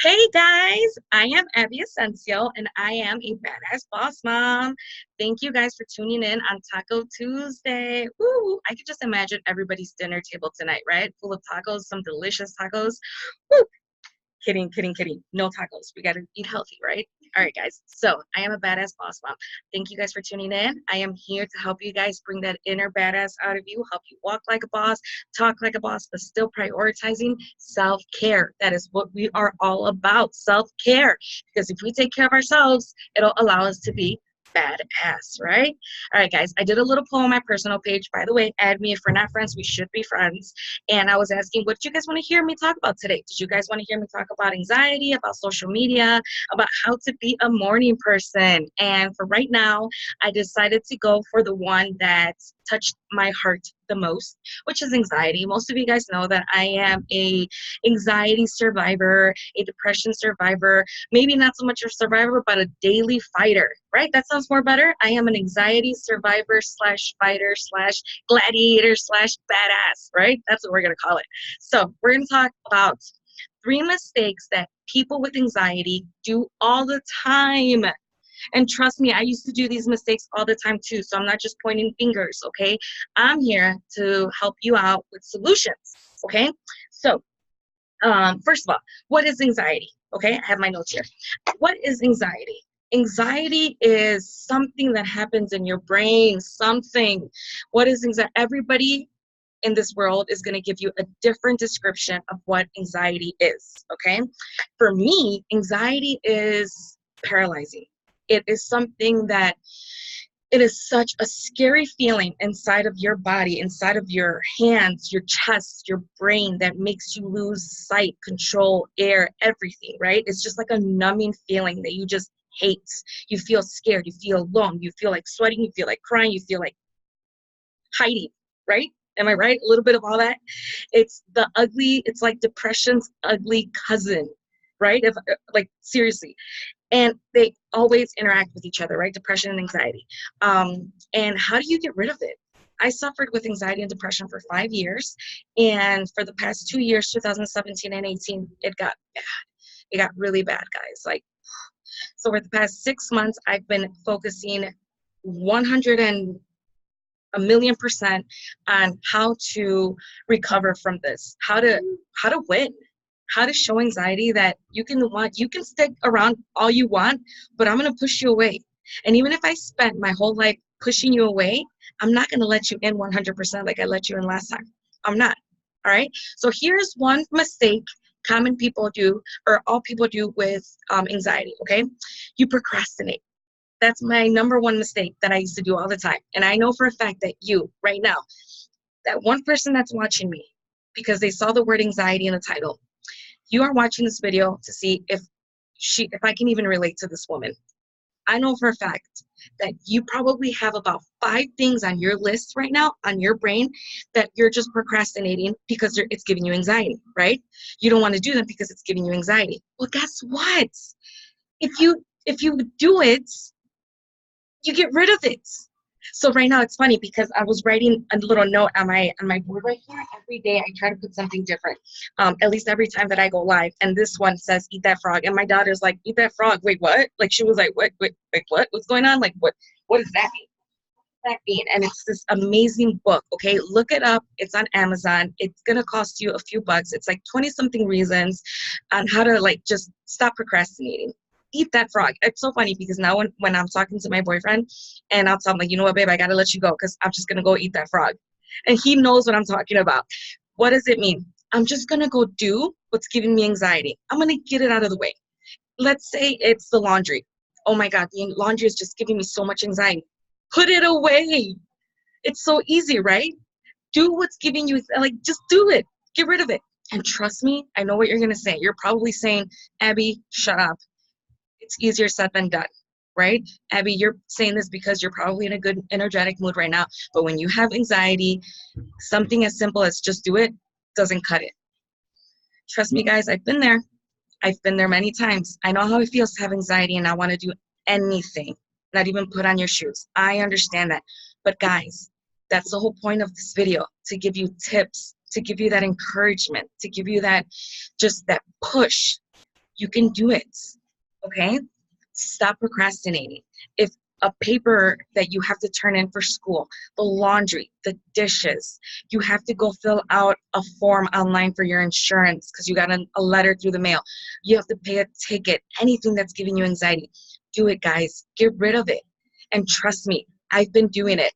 Hey guys, I am Abby Asensio and I am a badass boss mom. Thank you guys for tuning in on Taco Tuesday. Woo! I could just imagine everybody's dinner table tonight, right? Full of tacos, some delicious tacos. Woo! Kidding, kidding, kidding. No tacos. We got to eat healthy, right? All right, guys. So I am a badass boss mom. Thank you guys for tuning in. I am here to help you guys bring that inner badass out of you, help you walk like a boss, talk like a boss, but still prioritizing self-care. That is what we are all about, self-care. Because if we take care of ourselves, it'll allow us to be badass, right? All right, guys. I did a little poll on my personal page. By the way, add me if we're not friends. We should be friends. And I was asking, what did you guys want to hear me talk about today? Did you guys want to hear me talk about anxiety, about social media, about how to be a morning person? And for right now, I decided to go for the one that touched my heart the most, which is anxiety. Most of you guys know that I am a anxiety survivor, a depression survivor, maybe not so much a survivor, but a daily fighter, right? That sounds more better. I am an anxiety survivor slash fighter slash gladiator slash badass, right? That's what we're going to call it. So we're going to talk about 3 mistakes that people with anxiety do all the time. And trust me, I used to do these mistakes all the time too. So I'm not just pointing fingers, okay? I'm here to help you out with solutions, okay? So first of all, what is anxiety? Okay, I have my notes here. What is anxiety? Anxiety is something that happens in your brain, something. What is anxiety? Everybody in this world is going to give you a different description of what anxiety is, okay? For me, anxiety is paralyzing. It is something that it is such a scary feeling inside of your body, inside of your hands, your chest, your brain that makes you lose sight, control, air, everything, right? It's just like a numbing feeling that you just hate. You feel scared, you feel alone, you feel like sweating, you feel like crying, you feel like hiding, right? Am I right? A little bit of all that. It's like depression's ugly cousin, right? If like seriously, and they always interact with each other, right? Depression and anxiety. And how do you get rid of it? I suffered with anxiety and depression for 5 years, and for the past 2 years, 2017 and 18, it got bad. It got really bad, guys. Like, so for the past 6 months, I've been focusing 100 and a million percent on how to recover from this, how to win, how to show anxiety that you can stick around all you want, but I'm going to push you away. And even if I spent my whole life pushing you away, I'm not going to let you in 100% like I let you in last time. I'm not. All right. So here's one mistake common people do, or all people do with anxiety. Okay. You procrastinate. That's my number one mistake that I used to do all the time. And I know for a fact that you, right now, that one person that's watching me, because they saw the word anxiety in the title, you are watching this video to see if I can even relate to this woman. I know for a fact that you probably have about 5 things on your list right now on your brain that you're just procrastinating because it's giving you anxiety, right? You don't want to do them because it's giving you anxiety. Well, guess what? If you do it, you get rid of it. So right now it's funny because I was writing a little note on my board right here. Every day I try to put something different, at least every time that I go live. And this one says "Eat that frog," and my daughter's like, "Eat that frog." Wait, what? Like she was like, "What? Wait, what? What's going on? Like what does that mean?" That mean? And it's this amazing book. Okay, look it up. It's on Amazon. It's gonna cost you a few bucks. It's like 20 something reasons on how to like just stop procrastinating. Eat that frog. It's so funny because now when I'm talking to my boyfriend and I'll tell him like, you know what, babe, I gotta let you go because I'm just gonna go eat that frog. And he knows what I'm talking about. What does it mean? I'm just gonna go do what's giving me anxiety. I'm gonna get it out of the way. Let's say it's the laundry. Oh my God, the laundry is just giving me so much anxiety. Put it away. It's so easy, right? Do what's giving you, like, just do it. Get rid of it. And trust me, I know what you're gonna say. You're probably saying, Abby, shut up. It's easier said than done, right? Abby, you're saying this because you're probably in a good energetic mood right now. But when you have anxiety, something as simple as just do it doesn't cut it. Trust me, guys, I've been there. I've been there many times. I know how it feels to have anxiety and not want to do anything, not even put on your shoes. I understand that. But guys, that's the whole point of this video, to give you tips, to give you that encouragement, to give you that, just that push. You can do it, okay? Stop procrastinating. If a paper that you have to turn in for school, the laundry, the dishes, you have to go fill out a form online for your insurance because you got a letter through the mail, you have to pay a ticket, anything that's giving you anxiety, do it, guys. Get rid of it. And trust me, I've been doing it.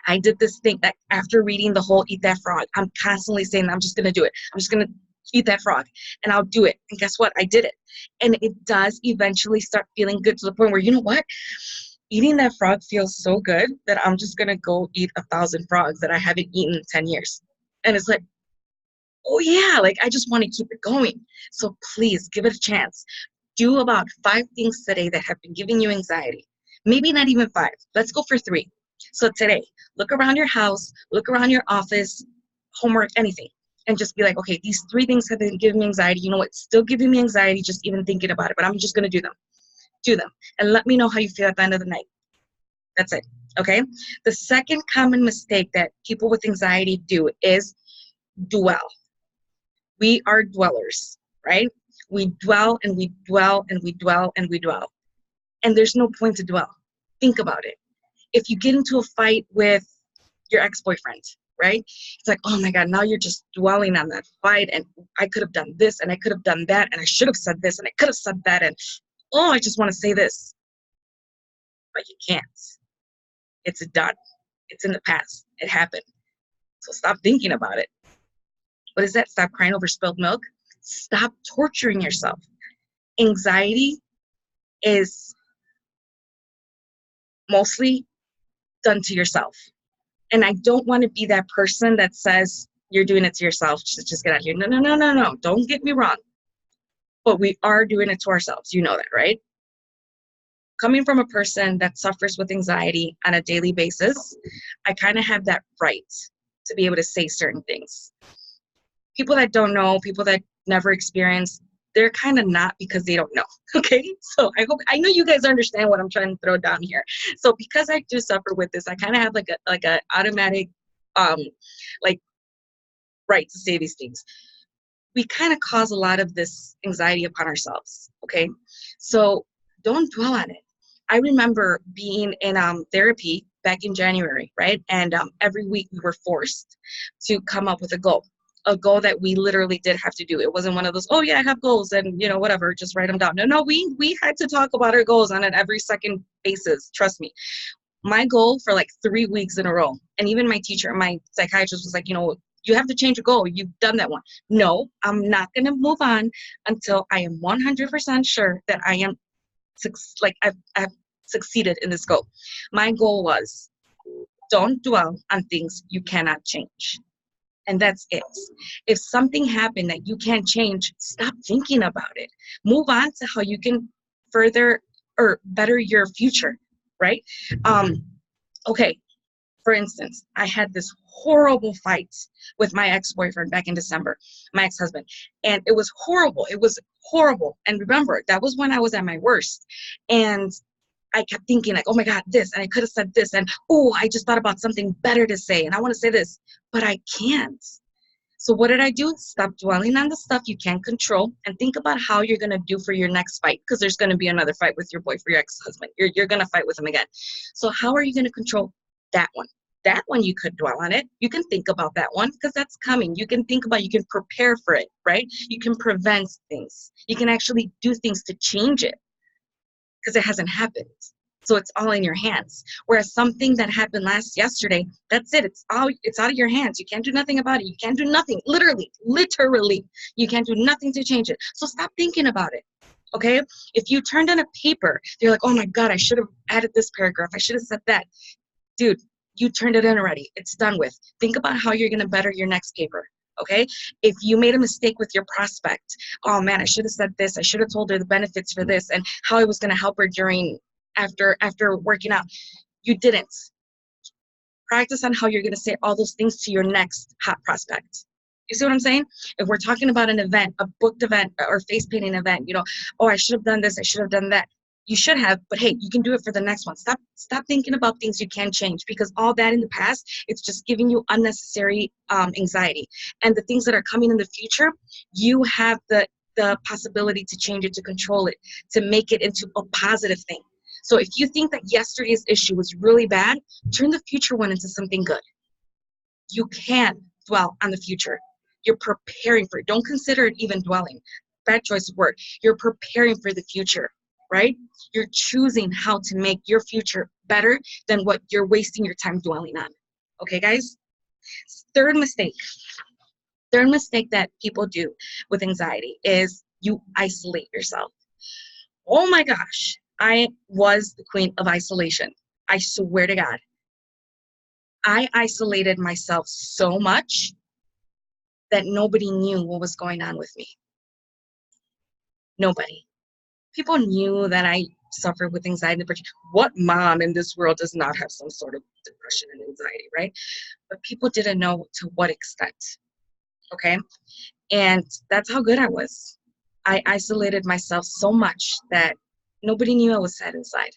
I did this thing that after reading the whole Eat That Frog, I'm constantly saying, I'm just going to do it. I'm just going to eat that frog, and I'll do it. And guess what? I did it. And it does eventually start feeling good to the point where, you know what? Eating that frog feels so good that I'm just going to go eat 1,000 frogs that I haven't eaten in 10 years. And it's like, oh yeah, like I just want to keep it going. So please give it a chance. Do about 5 things today that have been giving you anxiety. Maybe not even 5. Let's go for 3. So today, look around your house, look around your office, homework, anything, and just be like, okay, these 3 things have been giving me anxiety. You know what? Still giving me anxiety just even thinking about it, but I'm just going to do them. Do them. And let me know how you feel at the end of the night. That's it. Okay? The second common mistake that people with anxiety do is dwell. We are dwellers, right? We dwell and we dwell and we dwell and we dwell. And there's no point to dwell. Think about it. If you get into a fight with your ex-boyfriend, right? It's like, oh my God, now you're just dwelling on that fight, and I could have done this and I could have done that, and I should have said this and I could have said that, and oh, I just want to say this. But you can't. It's done. It's in the past. It happened. So stop thinking about it. What is that? Stop crying over spilled milk. Stop torturing yourself. Anxiety is mostly done to yourself. And I don't want to be that person that says you're doing it to yourself. Just get out of here. No. Don't get me wrong. But we are doing it to ourselves. You know that, right? Coming from a person that suffers with anxiety on a daily basis, I kind of have that right to be able to say certain things. People that don't know, people that never experienced, they're kind of not because they don't know. Okay, so I know you guys understand what I'm trying to throw down here. So because I do suffer with this, I kind of have like a automatic like right to say these things. We kind of cause a lot of this anxiety upon ourselves. Okay, so don't dwell on it. I remember being in therapy back in January, right? And every week we were forced to come up with a goal that we literally did have to do. It wasn't one of those, oh yeah, I have goals and whatever, just write them down. No, we had to talk about our goals on an every second basis. Trust me. My goal for like 3 weeks in a row, and even my teacher, my psychiatrist was like, you have to change your goal. You've done that one. No, I'm not going to move on until I am 100% sure that I am I've succeeded in this goal. My goal was, don't dwell on things you cannot change. And that's it. If something happened that you can't change, stop thinking about it. Move on to how you can further or better your future, right? Okay, for instance, I had this horrible fight with my ex-boyfriend back in December, my ex-husband, and it was horrible. It was horrible. And remember, that was when I was at my worst. And I kept thinking like, oh my God, this, and I could have said this, and oh, I just thought about something better to say, and I want to say this, but I can't. So what did I do? Stop dwelling on the stuff you can't control and think about how you're going to do for your next fight, because there's going to be another fight with your boyfriend, your ex-husband. You're going to fight with him again. So how are you going to control that one? That one, you could dwell on it. You can think about that one because that's coming. You can think about, you can prepare for it, right? You can prevent things. You can actually do things to change it because it hasn't happened. So it's all in your hands. Whereas something that happened yesterday, that's it. It's out of your hands. You can't do nothing about it. You can't do nothing. Literally, you can't do nothing to change it. So stop thinking about it. Okay? If you turned in a paper, you're like, oh my God, I should have added this paragraph. I should have said that. Dude, you turned it in already. It's done with. Think about how you're going to better your next paper. Okay? If you made a mistake with your prospect, oh man, I should have said this. I should have told her the benefits for this and how I was going to help her after working out. You didn't. Practice on how you're going to say all those things to your next hot prospect. You see what I'm saying? If we're talking about an event, a booked event or face painting event, oh, I should have done this. I should have done that. You should have, but hey, you can do it for the next one. Stop thinking about things you can change, because all that in the past, it's just giving you unnecessary anxiety. And the things that are coming in the future, you have the the possibility to change it, to control it, to make it into a positive thing. So if you think that yesterday's issue was really bad, turn the future one into something good. You can dwell on the future. You're preparing for it. Don't consider it even dwelling. Bad choice of word. You're preparing for the future, right? You're choosing how to make your future better than what you're wasting your time dwelling on. Okay, guys? Third mistake that people do with anxiety is you isolate yourself. Oh my gosh, I was the queen of isolation. I swear to God. I isolated myself so much that nobody knew what was going on with me. Nobody. People knew that I suffered with anxiety and depression. What mom in this world does not have some sort of depression and anxiety, right? But people didn't know to what extent. Okay? And that's how good I was. I isolated myself so much that nobody knew I was sad inside.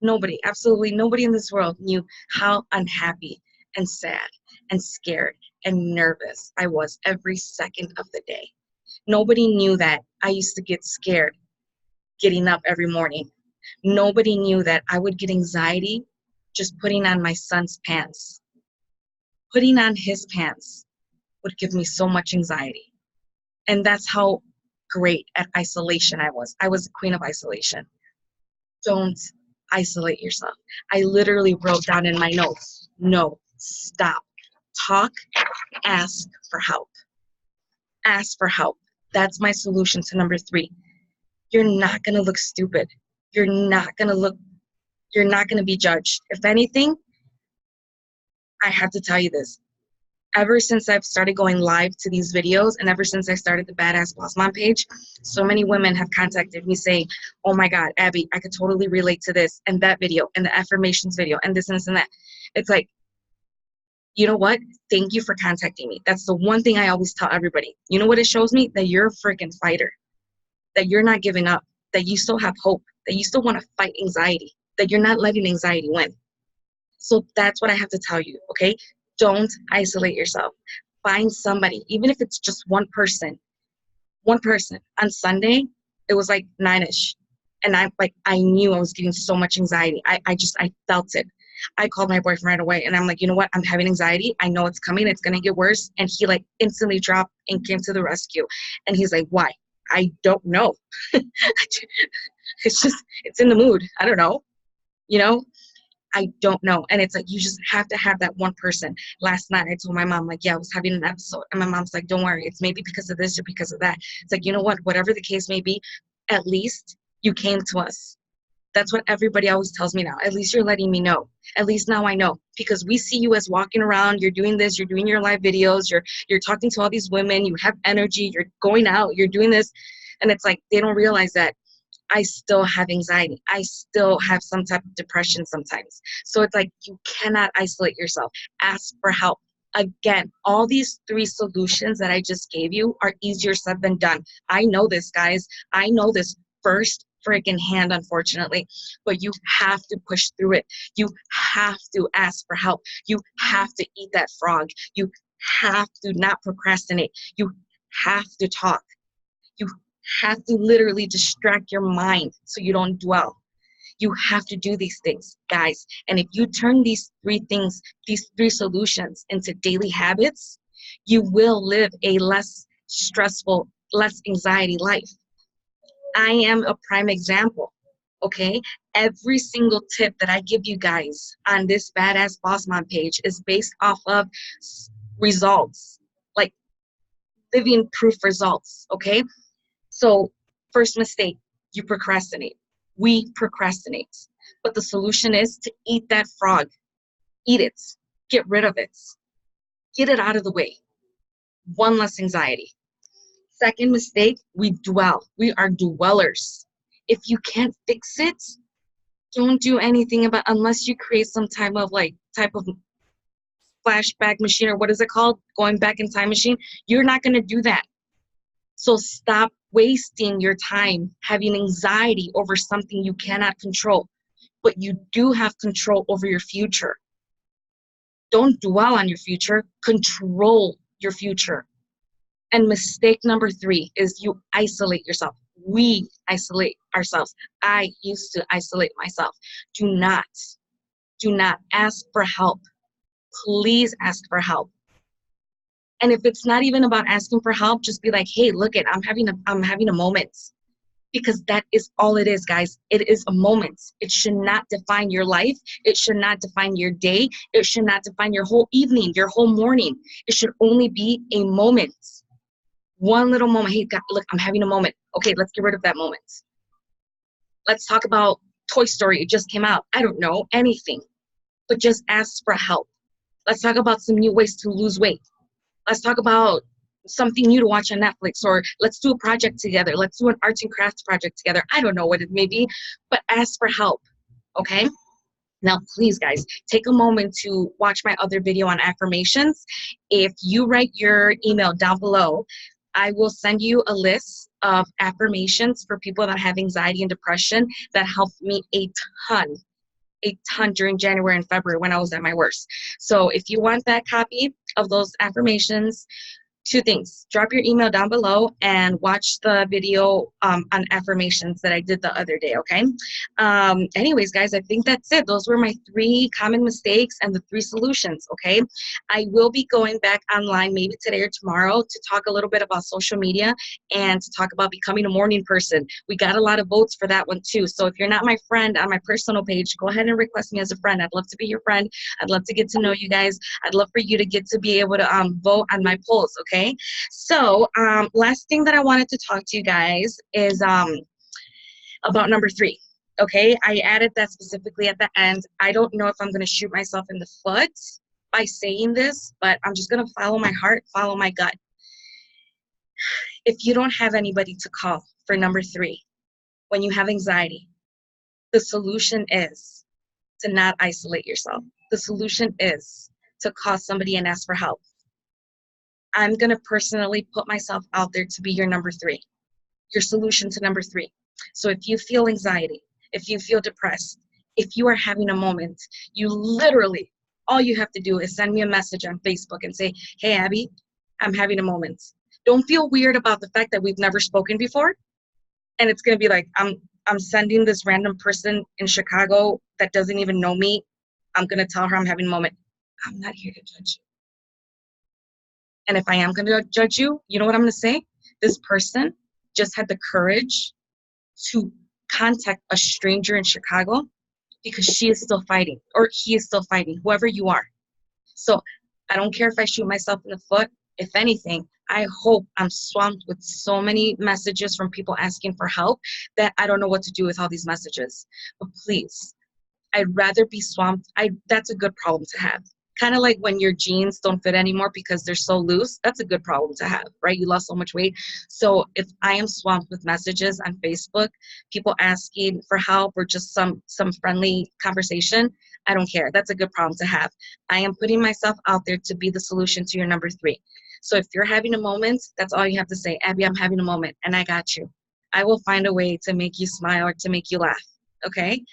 Nobody, absolutely nobody in this world knew how unhappy and sad and scared and nervous I was every second of the day. Nobody knew that I used to get scared getting up every morning. Nobody knew that I would get anxiety just putting on my son's pants. Putting on his pants would give me so much anxiety. And that's how great at isolation I was. I was the queen of isolation. Don't isolate yourself. I literally wrote down in my notes, no, stop, talk, ask for help. Ask for help. That's my solution to number 3. You're not going to look stupid. You're not going to be judged. If anything, I have to tell you this. Ever since I've started going live to these videos and ever since I started the Badass Boss Mom page, so many women have contacted me saying, oh my God, Abby, I could totally relate to this and that video and the affirmations video and this and this and that. It's like, you know what? Thank you for contacting me. That's the one thing I always tell everybody. You know what it shows me? That you're a freaking fighter, that you're not giving up, that you still have hope, that you still want to fight anxiety, that you're not letting anxiety win. So that's what I have to tell you, okay? Don't isolate yourself. Find somebody, even if it's just one person. One person. On Sunday, it was like 9-ish. And I knew I was getting so much anxiety. I felt it. I called my boyfriend right away and I'm like, you know what? I'm having anxiety. I know it's coming. It's going to get worse. And he like instantly dropped and came to the rescue. And he's like, why? I don't know. It's in the mood. I don't know. You know? I don't know. And it's like, you just have to have that one person. Last night, I told my mom, like, yeah, I was having an episode. And my mom's like, don't worry. It's maybe because of this or because of that. It's like, you know what? Whatever the case may be, at least you came to us. That's what everybody always tells me now. At least you're letting me know. At least now I know. Because we see you as walking around. You're doing this. You're doing your live videos. You're talking to all these women. You have energy. You're going out. You're doing this. And it's like, they don't realize that I still have anxiety. I still have some type of depression sometimes. So it's like, you cannot isolate yourself. Ask for help. Again, all these 3 solutions that I just gave you are easier said than done. I know this, guys. I know this first freaking hand, unfortunately, but you have to push through it. You have to ask for help. You have to eat that frog. You have to not procrastinate. You have to talk. You have to literally distract your mind so you don't dwell. You have to do these things, guys. And if you turn these 3 things, these 3 solutions into daily habits, you will live a less stressful, less anxiety life. I am a prime example, okay? Every single tip that I give you guys on this Badass Boss Mom page is based off of results, like living proof results, okay? So first mistake, you procrastinate. We procrastinate. But the solution is to eat that frog. Eat it. Get rid of it. Get it out of the way. One less anxiety. Second mistake, we dwell. We are dwellers. If you can't fix it, don't do anything about unless you create some type of flashback machine, or what is it called? Going back in time machine. You're not going to do that. So stop wasting your time having anxiety over something you cannot control, but you do have control over your future. Don't dwell on your future, control your future. And mistake number 3 is you isolate yourself. We isolate ourselves. I used to isolate myself. Do not ask for help. Please ask for help. And if it's not even about asking for help, just be like, hey, look I'm having a moment. Because that is all it is, guys. It is a moment. It should not define your life. It should not define your day. It should not define your whole evening, your whole morning. It should only be a moment. One little moment. Hey, God, look, I'm having a moment. Okay, let's get rid of that moment. Let's talk about Toy Story. It just came out. I don't know, anything. But just ask for help. Let's talk about some new ways to lose weight. Let's talk about something new to watch on Netflix, or let's do a project together. Let's do an arts and crafts project together. I don't know what it may be, but ask for help, okay? Now, please, guys, take a moment to watch my other video on affirmations. If you write your email down below, I will send you a list of affirmations for people that have anxiety and depression that helped me a ton during January and February when I was at my worst. So if you want that copy of those affirmations, 2 things. Drop your email down below and watch the video on affirmations that I did the other day, okay? Anyways, guys, I think that's it. Those were my 3 common mistakes and the 3 solutions, okay? I will be going back online maybe today or tomorrow to talk a little bit about social media and to talk about becoming a morning person. We got a lot of votes for that one too. So if you're not my friend on my personal page, go ahead and request me as a friend. I'd love to be your friend. I'd love to get to know you guys. I'd love for you to get to be able to vote on my polls, okay? So last thing that I wanted to talk to you guys is about number 3. Okay, I added that specifically at the end. I don't know if I'm going to shoot myself in the foot by saying this, but I'm just going to follow my heart, follow my gut. If you don't have anybody to call for number 3 when you have anxiety, the solution is to not isolate yourself. The solution is to call somebody and ask for help. I'm going to personally put myself out there to be your number 3, your solution to number 3. So if you feel anxiety, if you feel depressed, if you are having a moment, you literally, all you have to do is send me a message on Facebook and say, hey, Abby, I'm having a moment. Don't feel weird about the fact that we've never spoken before. And it's going to be like, I'm sending this random person in Chicago that doesn't even know me. I'm going to tell her I'm having a moment. I'm not here to judge you. And if I am going to judge you, you know what I'm going to say? This person just had the courage to contact a stranger in Chicago because she is still fighting, or he is still fighting, whoever you are. So I don't care if I shoot myself in the foot. If anything, I hope I'm swamped with so many messages from people asking for help that I don't know what to do with all these messages. But please, I'd rather be swamped. That's a good problem to have. Kind of like when your jeans don't fit anymore because they're so loose. That's a good problem to have, right? You lost so much weight. So if I am swamped with messages on Facebook, people asking for help or just some friendly conversation, I don't care. That's a good problem to have. I am putting myself out there to be the solution to your number 3. So if you're having a moment, that's all you have to say. Abby, I'm having a moment, and I got you. I will find a way to make you smile or to make you laugh. Okay.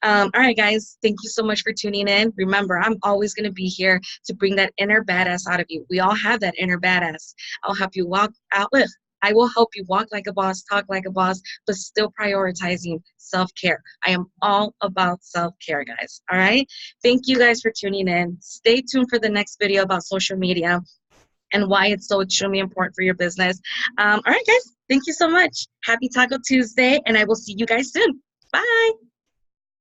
All right, guys, thank you so much for tuning in. Remember, I'm always going to be here to bring that inner badass out of you. We all have that inner badass. I'll help you walk out with. I will help you walk like a boss, talk like a boss, but still prioritizing self-care. I am all about self-care, guys. All right. Thank you guys for tuning in. Stay tuned for the next video about social media and why it's so extremely important for your business. All right, guys, thank you so much. Happy Taco Tuesday, and I will see you guys soon. Bye.